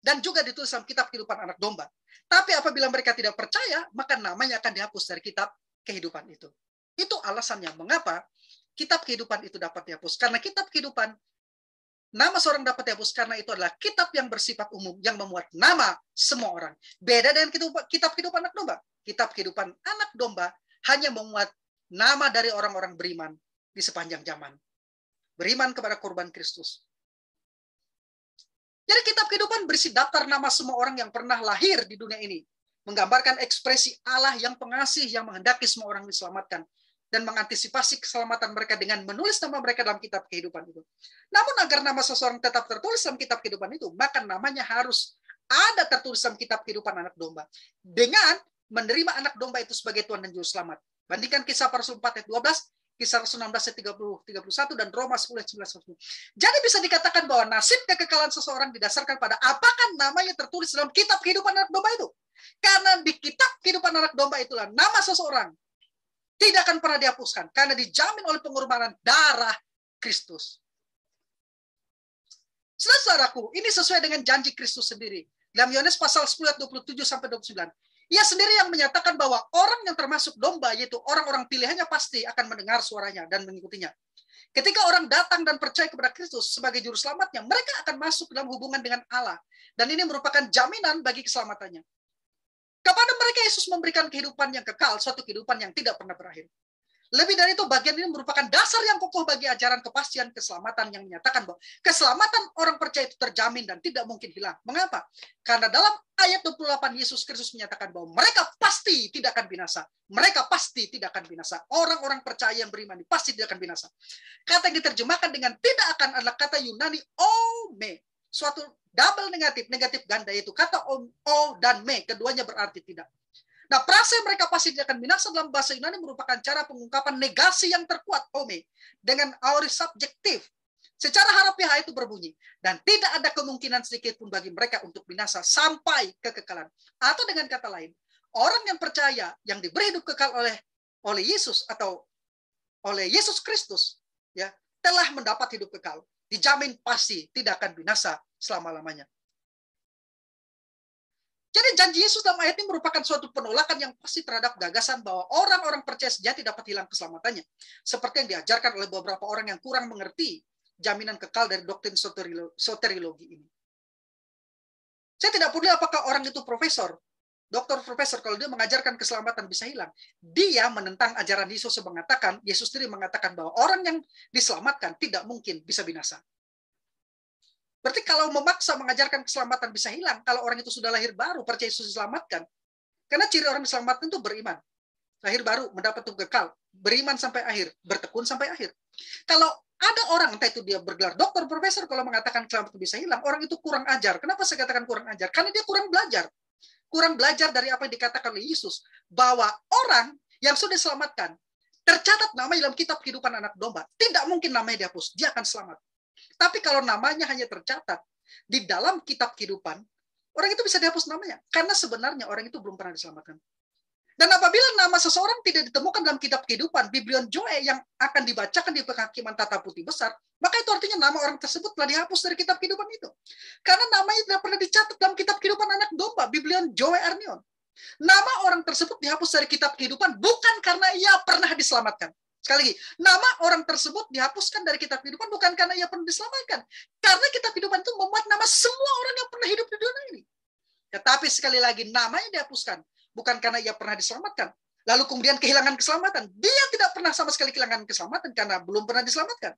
Dan juga ditulis dalam kitab kehidupan anak domba. Tapi apabila mereka tidak percaya, maka namanya akan dihapus dari kitab kehidupan itu. Itu alasannya mengapa kitab kehidupan itu dapat dihapus. Karena kitab kehidupan, nama seorang dapat dihapus karena itu adalah kitab yang bersifat umum, yang memuat nama semua orang. Beda dengan kitab kehidupan anak domba. Kitab kehidupan anak domba hanya memuat nama dari orang-orang beriman di sepanjang zaman. Beriman kepada korban Kristus. Jadi kitab kehidupan berisi daftar nama semua orang yang pernah lahir di dunia ini. Menggambarkan ekspresi Allah yang pengasih, yang menghendaki semua orang diselamatkan. Dan mengantisipasi keselamatan mereka dengan menulis nama mereka dalam kitab kehidupan itu. Namun agar nama seseorang tetap tertulis dalam kitab kehidupan itu, maka namanya harus ada tertulis dalam kitab kehidupan anak domba. Dengan menerima anak domba itu sebagai Tuhan dan Juru Selamat. Bandingkan Kisah Para Rasul 4 ayat 12, Kisah Rasul 16 ayat 30-31, dan Roma 10 ayat 19. Jadi bisa dikatakan bahwa nasib kekekalan seseorang didasarkan pada apakah namanya tertulis dalam kitab kehidupan anak domba itu. Karena di kitab kehidupan anak domba itulah nama seseorang tidak akan pernah dihapuskan. Karena dijamin oleh pengorbanan darah Kristus. Saudaraku, ini sesuai dengan janji Kristus sendiri. Dalam Yohanes pasal 10 ayat 27-29. Ia sendiri yang menyatakan bahwa orang yang termasuk domba, yaitu orang-orang pilihannya, pasti akan mendengar suaranya dan mengikutinya. Ketika orang datang dan percaya kepada Kristus sebagai juru selamatnya, mereka akan masuk dalam hubungan dengan Allah. Dan ini merupakan jaminan bagi keselamatannya. Kepada mereka Yesus memberikan kehidupan yang kekal, suatu kehidupan yang tidak pernah berakhir. Lebih dari itu, bagian ini merupakan dasar yang kokoh bagi ajaran kepastian keselamatan yang menyatakan bahwa keselamatan orang percaya itu terjamin dan tidak mungkin hilang. Mengapa? Karena dalam ayat 28 Yesus Kristus menyatakan bahwa mereka pasti tidak akan binasa. Mereka pasti tidak akan binasa. Orang-orang percaya yang beriman pasti tidak akan binasa. Kata yang diterjemahkan dengan tidak akan adalah kata Yunani ome. Suatu double negatif ganda, yaitu kata o dan me. Keduanya berarti tidak. Nah, frase mereka pasti tidak akan binasa dalam bahasa Yunani merupakan cara pengungkapan negasi yang terkuat, ome, dengan aorist subjektif. Secara harfiah itu berbunyi, dan tidak ada kemungkinan sedikit pun bagi mereka untuk binasa sampai kekekalan. Atau dengan kata lain, orang yang percaya, yang diberi hidup kekal oleh Yesus atau oleh Yesus Kristus, ya, telah mendapat hidup kekal. Dijamin pasti tidak akan binasa selama-lamanya. Jadi janji Yesus dalam ayat ini merupakan suatu penolakan yang pasti terhadap gagasan bahwa orang-orang percaya sejati dapat hilang keselamatannya. Seperti yang diajarkan oleh beberapa orang yang kurang mengerti jaminan kekal dari doktrin soteriologi ini. Saya tidak peduli apakah orang itu profesor, doktor profesor, kalau dia mengajarkan keselamatan bisa hilang. Dia menentang ajaran Yesus yang mengatakan, Yesus sendiri mengatakan bahwa orang yang diselamatkan tidak mungkin bisa binasa. Berarti kalau memaksa mengajarkan keselamatan bisa hilang, kalau orang itu sudah lahir baru, percaya Yesus diselamatkan. Karena ciri orang diselamatkan itu beriman. Lahir baru, mendapat hidup kekal. Beriman sampai akhir, bertekun sampai akhir. Kalau ada orang, entah itu dia bergelar dokter, profesor, kalau mengatakan keselamatan bisa hilang, orang itu kurang ajar. Kenapa saya katakan kurang ajar? Karena dia kurang belajar. Kurang belajar dari apa yang dikatakan oleh Yesus. Bahwa orang yang sudah diselamatkan, tercatat namanya dalam kitab kehidupan anak domba. Tidak mungkin namanya dihapus, dia akan selamat. Tapi kalau namanya hanya tercatat di dalam kitab kehidupan, orang itu bisa dihapus namanya. Karena sebenarnya orang itu belum pernah diselamatkan. Dan apabila nama seseorang tidak ditemukan dalam kitab kehidupan, Biblion Joe yang akan dibacakan di penghakiman tata putih besar, maka itu artinya nama orang tersebut telah dihapus dari kitab kehidupan itu. Karena namanya tidak pernah dicatat dalam kitab kehidupan anak domba, Biblion Joe Arnion. Nama orang tersebut dihapus dari kitab kehidupan bukan karena ia pernah diselamatkan. Sekali lagi, nama orang tersebut dihapuskan dari kitab kehidupan bukan karena ia pernah diselamatkan. Karena kitab kehidupan itu memuat nama semua orang yang pernah hidup di dunia ini. Tetapi sekali lagi, namanya dihapuskan bukan karena ia pernah diselamatkan. Lalu kemudian kehilangan keselamatan. Dia tidak pernah sama sekali kehilangan keselamatan karena belum pernah diselamatkan.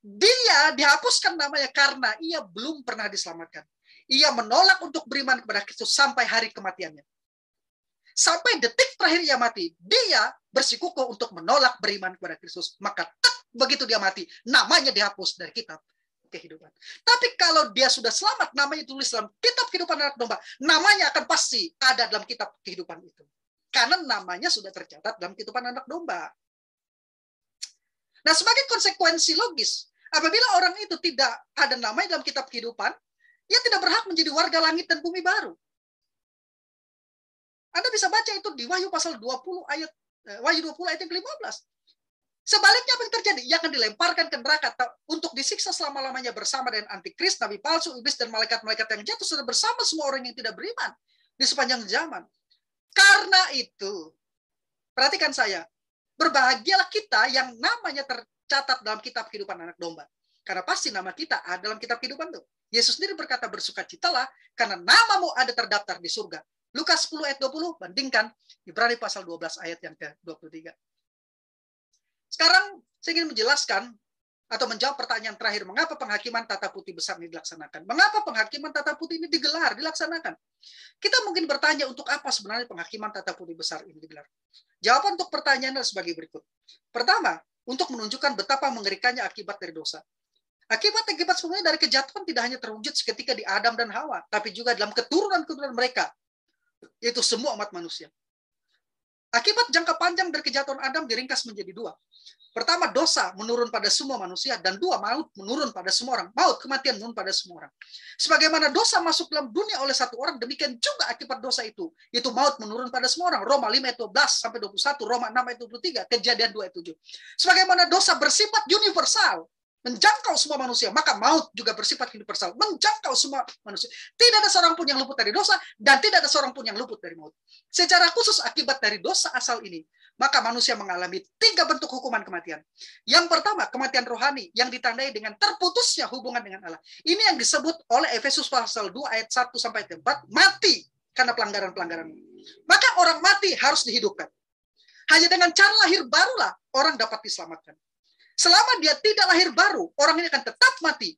Dia dihapuskan namanya karena ia belum pernah diselamatkan. Ia menolak untuk beriman kepada Kristus sampai hari kematiannya. Sampai detik terakhir ia mati, dia bersikukuh untuk menolak beriman kepada Kristus. Maka begitu dia mati, namanya dihapus dari kitab kehidupan. Tapi kalau dia sudah selamat, namanya ditulis dalam kitab kehidupan anak domba, namanya akan pasti ada dalam kitab kehidupan itu. Karena namanya sudah tercatat dalam kehidupan anak domba. Nah, sebagai konsekuensi logis, apabila orang itu tidak ada namanya dalam kitab kehidupan, ia tidak berhak menjadi warga langit dan bumi baru. Anda bisa baca itu di Wahyu pasal 20 ayat yang ke-15. Sebaliknya apa yang terjadi? Ia akan dilemparkan ke neraka untuk disiksa selama-lamanya bersama dengan antikris, nabi palsu, iblis, dan malaikat-malaikat yang jatuh sudah bersama semua orang yang tidak beriman di sepanjang zaman. Karena itu, perhatikan saya, berbahagialah kita yang namanya tercatat dalam kitab kehidupan anak domba. Karena pasti nama kita ada dalam kitab kehidupan itu. Yesus sendiri berkata, bersukacitalah karena namamu ada terdaftar di surga. Lukas 10 ayat 20, bandingkan Ibrani pasal 12 ayat yang ke-23. Sekarang saya ingin menjelaskan atau menjawab pertanyaan terakhir, mengapa penghakiman tata putih besar ini dilaksanakan? Mengapa penghakiman tata putih ini dilaksanakan? Kita mungkin bertanya, untuk apa sebenarnya penghakiman tata putih besar ini digelar? Jawaban untuk pertanyaan adalah sebagai berikut. Pertama, untuk menunjukkan betapa mengerikannya akibat dari dosa. Akibat sebenarnya dari kejatuhan tidak hanya terwujud seketika di Adam dan Hawa, tapi juga dalam keturunan-keturunan mereka, yaitu semua umat manusia. Akibat jangka panjang dari kejatuhan Adam diringkas menjadi dua. Pertama, dosa menurun pada semua manusia, dan dua, maut menurun pada semua orang. Maut, kematian menurun pada semua orang. Sebagaimana dosa masuk dalam dunia oleh satu orang, demikian juga akibat dosa itu, yaitu maut menurun pada semua orang. Roma 5 ayat 12 sampai 21, Roma 6 ayat 23, Kejadian 2 ayat 7. Sebagaimana dosa bersifat universal, menjangkau semua manusia, maka maut juga bersifat universal, menjangkau semua manusia. Tidak ada seorang pun yang luput dari dosa, dan tidak ada seorang pun yang luput dari maut. Secara khusus akibat dari dosa asal ini, maka manusia mengalami 3 bentuk hukuman kematian. Yang pertama, kematian rohani yang ditandai dengan terputusnya hubungan dengan Allah. Ini yang disebut oleh Efesus pasal 2 ayat 1 sampai 4, mati karena pelanggaran-pelanggaran. Maka orang mati harus dihidupkan. Hanya dengan cara lahir barulah orang dapat diselamatkan. Selama dia tidak lahir baru, orang ini akan tetap mati.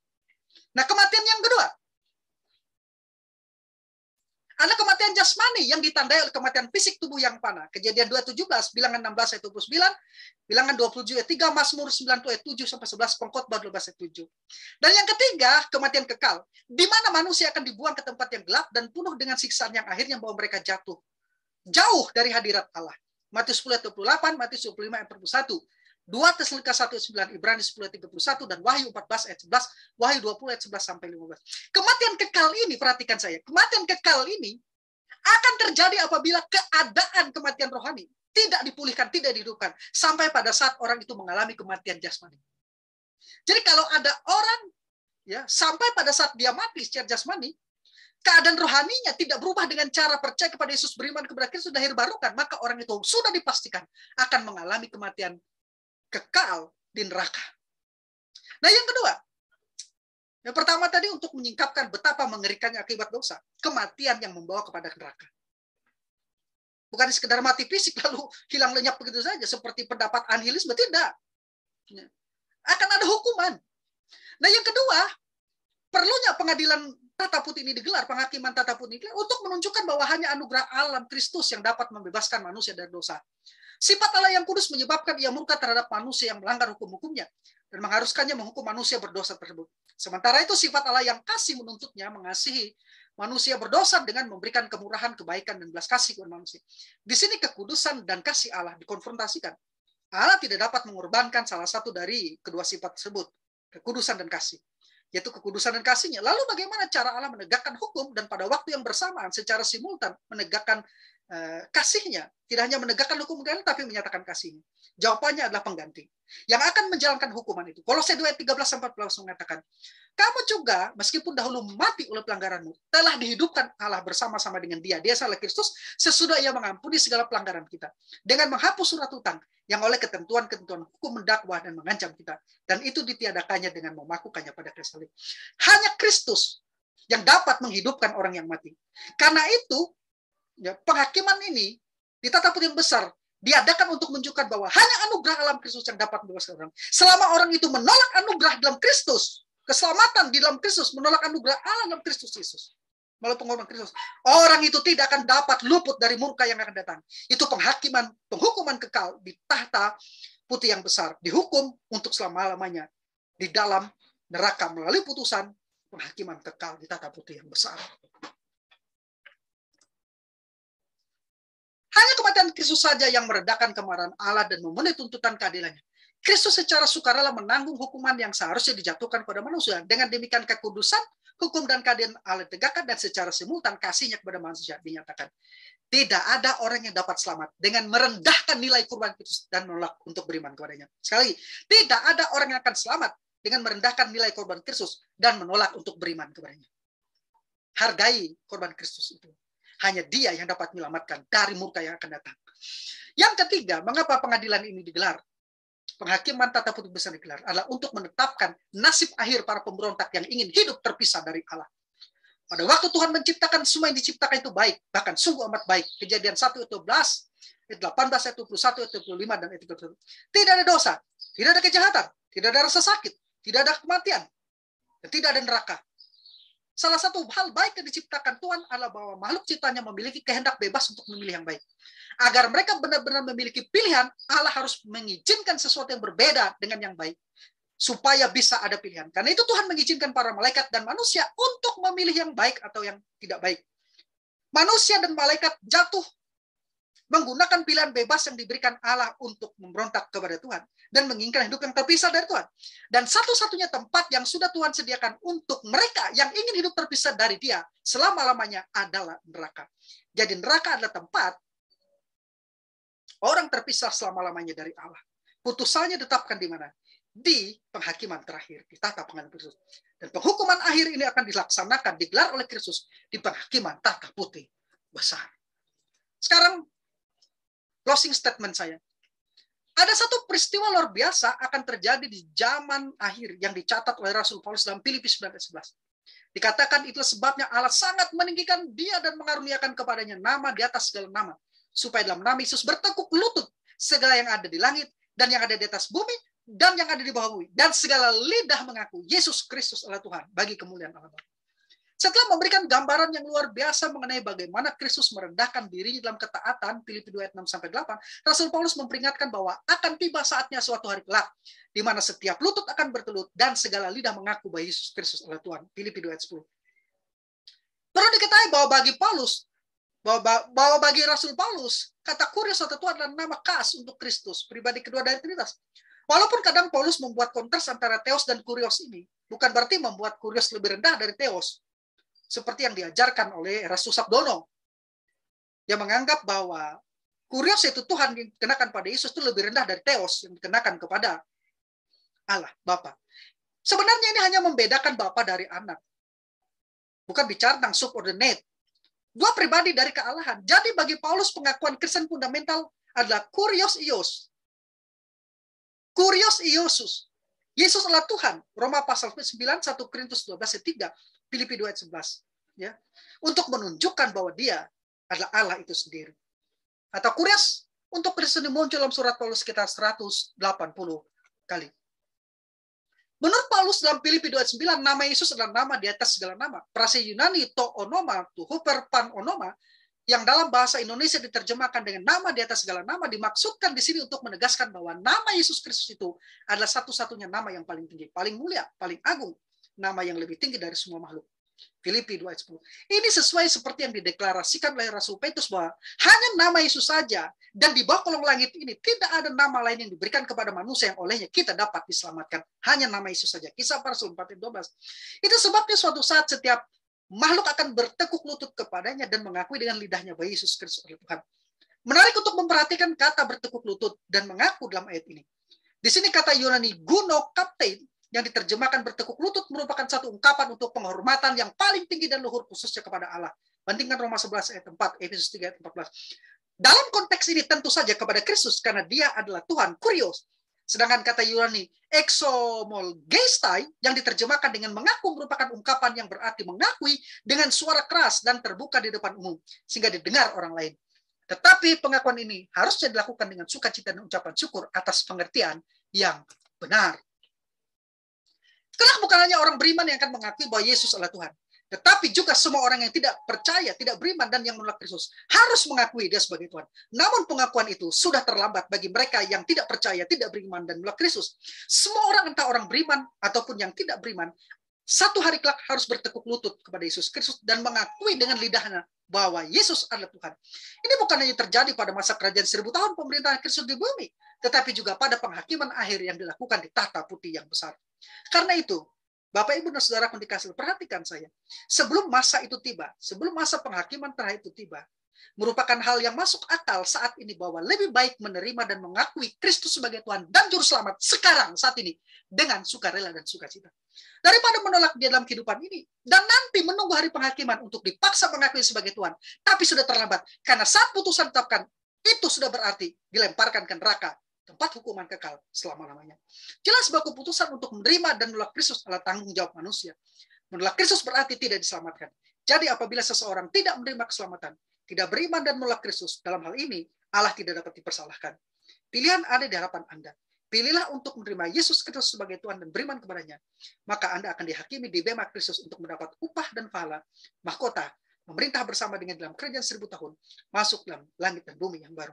Nah, kematian yang kedua, ada kematian jasmani yang ditandai oleh kematian fisik tubuh yang fana. Kejadian 2:17, bilangan 16 ayat 29, bilangan 27 ayat 3, Mazmur 9 ayat 7 sampai 11, Pengkhotbah 12 ayat 7. Dan yang ketiga, kematian kekal, di mana manusia akan dibuang ke tempat yang gelap dan penuh dengan siksaan yang akhirnya membawa mereka jatuh jauh dari hadirat Allah. Matius 10 ayat 28, Matius 25 ayat 41. 2 Tesalonika 1 ayat 9, Ibrani 10 ayat 31, dan Wahyu 14 ayat 11, Wahyu 20 ayat 11 sampai 15. Kematian kekal ini, perhatikan saya, kematian kekal ini akan terjadi apabila keadaan kematian rohani tidak dipulihkan, tidak dihidupkan, sampai pada saat orang itu mengalami kematian jasmani. Jadi kalau ada orang, ya, sampai pada saat dia mati secara jasmani, keadaan rohaninya tidak berubah dengan cara percaya kepada Yesus, beriman kepada Kristus, sudah dibarukan, maka orang itu sudah dipastikan akan mengalami kematian kekal di neraka. Nah, yang kedua, yang pertama tadi untuk menyingkapkan betapa mengerikannya akibat dosa, kematian yang membawa kepada neraka. Bukan sekedar mati fisik lalu hilang lenyap begitu saja seperti pendapat anihilisme, tidak. Akan ada hukuman. Nah, yang kedua, perlunya pengadilan tata putih ini digelar, penghakiman tata putih ini digelar untuk menunjukkan bahwa hanya anugerah alam Kristus yang dapat membebaskan manusia dari dosa. Sifat Allah yang kudus menyebabkan ia murka terhadap manusia yang melanggar hukum-hukumnya dan mengharuskannya menghukum manusia berdosa tersebut. Sementara itu sifat Allah yang kasih menuntutnya mengasihi manusia berdosa dengan memberikan kemurahan, kebaikan, dan belas kasih kepada manusia. Di sini kekudusan dan kasih Allah dikonfrontasikan. Allah tidak dapat mengorbankan salah satu dari kedua sifat tersebut, kekudusan dan kasih, yaitu kekudusan dan kasihnya. Lalu bagaimana cara Allah menegakkan hukum dan pada waktu yang bersamaan secara simultan menegakkan kasihnya? Tidak hanya menegakkan hukum tapi menyatakan kasihnya. Jawabannya adalah pengganti yang akan menjalankan hukuman itu. Kolose 2 ayat 13-14 mengatakan, kamu juga meskipun dahulu mati oleh pelanggaranmu, telah dihidupkan Allah bersama-sama dengan dia. Dia adalah Kristus sesudah ia mengampuni segala pelanggaran kita dengan menghapus surat hutang yang oleh ketentuan-ketentuan hukum mendakwah dan mengancam kita. Dan itu ditiadakannya dengan memakukannya pada kayu salib. Hanya Kristus yang dapat menghidupkan orang yang mati. Karena itu, ya, penghakiman ini di tata putih yang besar diadakan untuk menunjukkan bahwa hanya anugerah alam Kristus yang dapat membebaskan orang. Selama orang itu menolak anugerah dalam Kristus, keselamatan di dalam Kristus, menolak anugerah Allah dalam Kristus Yesus, melalui pengorbanan Kristus, orang itu tidak akan dapat luput dari murka yang akan datang. Itu penghakiman, penghukuman kekal di tahta putih yang besar, dihukum untuk selama-lamanya di dalam neraka melalui putusan penghakiman kekal di tahta putih yang besar. Hanya kematian Kristus saja yang meredakan kemarahan Allah dan memenuhi tuntutan keadilannya. Kristus secara sukarela menanggung hukuman yang seharusnya dijatuhkan pada manusia. Dengan demikian kekudusan, hukum dan keadilan Allah ditegakkan dan secara simultan kasihnya kepada manusia dinyatakan. Tidak ada orang yang dapat selamat dengan merendahkan nilai kurban Kristus dan menolak untuk beriman kepadanya. Sekali lagi, tidak ada orang yang akan selamat dengan merendahkan nilai korban Kristus dan menolak untuk beriman kepadanya. Hargai korban Kristus itu. Hanya dia yang dapat menyelamatkan dari murka yang akan datang. Yang ketiga, mengapa pengadilan ini digelar? Penghakiman tata putih besar digelar adalah untuk menetapkan nasib akhir para pemberontak yang ingin hidup terpisah dari Allah. Pada waktu Tuhan menciptakan, semua yang diciptakan itu baik, bahkan sungguh amat baik. Kejadian 1 ayat 12, ayat 18, ayat 21, ayat 25, dan ayat 31. Tidak ada dosa, tidak ada kejahatan, tidak ada rasa sakit, tidak ada kematian, dan tidak ada neraka. Salah satu hal baik yang diciptakan Tuhan adalah bahwa makhluk ciptanya memiliki kehendak bebas untuk memilih yang baik. Agar mereka benar-benar memiliki pilihan, Allah harus mengizinkan sesuatu yang berbeda dengan yang baik. Supaya bisa ada pilihan. Karena itu Tuhan mengizinkan para malaikat dan manusia untuk memilih yang baik atau yang tidak baik. Manusia dan malaikat jatuh menggunakan pilihan bebas yang diberikan Allah untuk memberontak kepada Tuhan dan menginginkan hidup yang terpisah dari Tuhan. Dan satu-satunya tempat yang sudah Tuhan sediakan untuk mereka yang ingin hidup terpisah dari Dia selama-lamanya adalah neraka. Jadi neraka adalah tempat orang terpisah selama-lamanya dari Allah. Putusannya ditetapkan di mana? Di penghakiman terakhir, di tahta pengadilan Kristus. Dan penghukuman akhir ini akan dilaksanakan, digelar oleh Kristus di penghakiman tahta putih besar. Sekarang closing statement saya. Ada satu peristiwa luar biasa akan terjadi di zaman akhir yang dicatat oleh Rasul Paulus dalam Filipi 9:11. Dikatakan itulah sebabnya Allah sangat meninggikan dia dan mengaruniakan kepadanya nama di atas segala nama. Supaya dalam nama Yesus bertekuk lutut segala yang ada di langit, dan yang ada di atas bumi, dan yang ada di bawah bumi. Dan segala lidah mengaku Yesus Kristus adalah Tuhan bagi kemuliaan Allah Bapa. Setelah memberikan gambaran yang luar biasa mengenai bagaimana Kristus merendahkan dirinya dalam ketaatan, Filipi 2 ayat 6-8, Rasul Paulus memperingatkan bahwa akan tiba saatnya suatu hari kelak, di mana setiap lutut akan bertelut dan segala lidah mengaku bahwa Yesus Kristus adalah Tuhan. Filipi 2 ayat 10. Perlu diketahui bahwa bagi Paulus, bahwa bagi Rasul Paulus, kata Kurios atau Tuhan adalah nama khas untuk Kristus, pribadi kedua dari Trinitas. Walaupun kadang Paulus membuat kontras antara Theos dan Kurios ini, bukan berarti membuat Kurios lebih rendah dari Theos, seperti yang diajarkan oleh Rasul Sabdono, yang menganggap bahwa Kurios yaitu Tuhan yang dikenakan pada Yesus itu lebih rendah dari Theos yang dikenakan kepada Allah, Bapa. Sebenarnya ini hanya membedakan Bapa dari anak. Bukan bicara tentang subordinate. Dua pribadi dari kealahan. Jadi bagi Paulus pengakuan Kristen fundamental adalah Kurios Ios. Kurios Iosus. Yesus adalah Tuhan. Roma pasal 9, 1 Korintus 12 ayat 3. Filipi 2 ayat 11. Ya. Untuk menunjukkan bahwa dia adalah Allah itu sendiri. Atau Kurios untuk Kristen muncul dalam surat Paulus sekitar 180 kali. Menurut Paulus dalam Filipi 2 ayat 9, nama Yesus adalah nama di atas segala nama. Prase Yunani to onoma, to huper pan onoma, yang dalam bahasa Indonesia diterjemahkan dengan nama di atas segala nama, dimaksudkan di sini untuk menegaskan bahwa nama Yesus Kristus itu adalah satu-satunya nama yang paling tinggi, paling mulia, paling agung, nama yang lebih tinggi dari semua makhluk. Filipi 2 ayat 10. Ini sesuai seperti yang dideklarasikan oleh Rasul Petrus bahwa hanya nama Yesus saja, dan di bawah kolong langit ini tidak ada nama lain yang diberikan kepada manusia yang olehnya kita dapat diselamatkan. Hanya nama Yesus saja. Kisah para Rasul 4 ayat 12. Itu sebabnya suatu saat setiap makhluk akan bertekuk lutut kepadanya dan mengakui dengan lidahnya bahwa Yesus Kristus adalah Tuhan. Menarik untuk memperhatikan kata bertekuk lutut dan mengaku dalam ayat ini. Di sini kata Yunani guno kaptein yang diterjemahkan bertekuk lutut merupakan satu ungkapan untuk penghormatan yang paling tinggi dan luhur khususnya kepada Allah. Bandingkan Roma 11 ayat 4, Efesus 3 ayat 14. Dalam konteks ini tentu saja kepada Kristus karena dia adalah Tuhan, Kurios. Sedangkan kata Yunani exomolgestai yang diterjemahkan dengan mengaku merupakan ungkapan yang berarti mengakui dengan suara keras dan terbuka di depan umum sehingga didengar orang lain. Tetapi pengakuan ini harusnya dilakukan dengan sukacita dan ucapan syukur atas pengertian yang benar. Kelak bukan hanya orang beriman yang akan mengakui bahwa Yesus adalah Tuhan, tetapi juga semua orang yang tidak percaya, tidak beriman, dan yang menolak Kristus harus mengakui dia sebagai Tuhan. Namun pengakuan itu sudah terlambat bagi mereka yang tidak percaya, tidak beriman, dan menolak Kristus. Semua orang, entah orang beriman ataupun yang tidak beriman, satu hari kelak harus bertekuk lutut kepada Yesus Kristus dan mengakui dengan lidahnya bahwa Yesus adalah Tuhan. Ini bukan hanya terjadi pada masa kerajaan 1000 tahun pemerintahan Kristus di bumi, tetapi juga pada penghakiman akhir yang dilakukan di tahta putih yang besar. Karena itu, Bapak, Ibu, dan Saudara kondikasi, perhatikan saya. Sebelum masa itu tiba, sebelum masa penghakiman terakhir itu tiba, merupakan hal yang masuk akal saat ini bahwa lebih baik menerima dan mengakui Kristus sebagai Tuhan dan Juru Selamat sekarang, saat ini, dengan sukarela dan sukacita. Daripada menolak dia dalam kehidupan ini, dan nanti menunggu hari penghakiman untuk dipaksa mengakui sebagai Tuhan, tapi sudah terlambat, karena saat putusan ditetapkan, itu sudah berarti dilemparkan ke neraka, tempat hukuman kekal selama-lamanya. Jelas bahwa keputusan untuk menerima dan menolak Kristus adalah tanggung jawab manusia. Menolak Kristus berarti tidak diselamatkan. Jadi apabila seseorang tidak menerima keselamatan, tidak beriman dan menolak Kristus, dalam hal ini Allah tidak dapat dipersalahkan. Pilihan ada di hadapan Anda. Pilihlah untuk menerima Yesus Kristus sebagai Tuhan dan beriman kepadanya. Maka Anda akan dihakimi di bema Kristus untuk mendapat upah dan pahala, mahkota, memerintah bersama dengan dalam kerajaan 1000 tahun, masuk dalam langit dan bumi yang baru.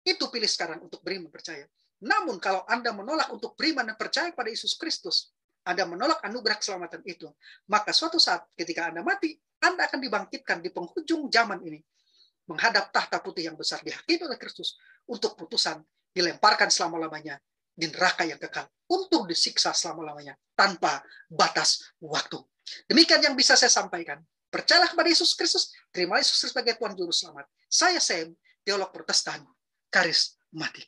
Itu pilih sekarang untuk beriman percaya. Namun kalau Anda menolak untuk beriman dan percaya pada Yesus Kristus, Anda menolak anugerah keselamatan itu, maka suatu saat ketika Anda mati, Anda akan dibangkitkan di penghujung zaman ini, menghadap tahta putih yang besar dihakimi oleh Kristus untuk putusan dilemparkan selama-lamanya di neraka yang kekal untuk disiksa selama-lamanya tanpa batas waktu. Demikian yang bisa saya sampaikan. Percayalah kepada Yesus Kristus, terima Yesus Kristus sebagai Tuhan Juru Selamat. Saya Sam, teolog Protestan karismatik.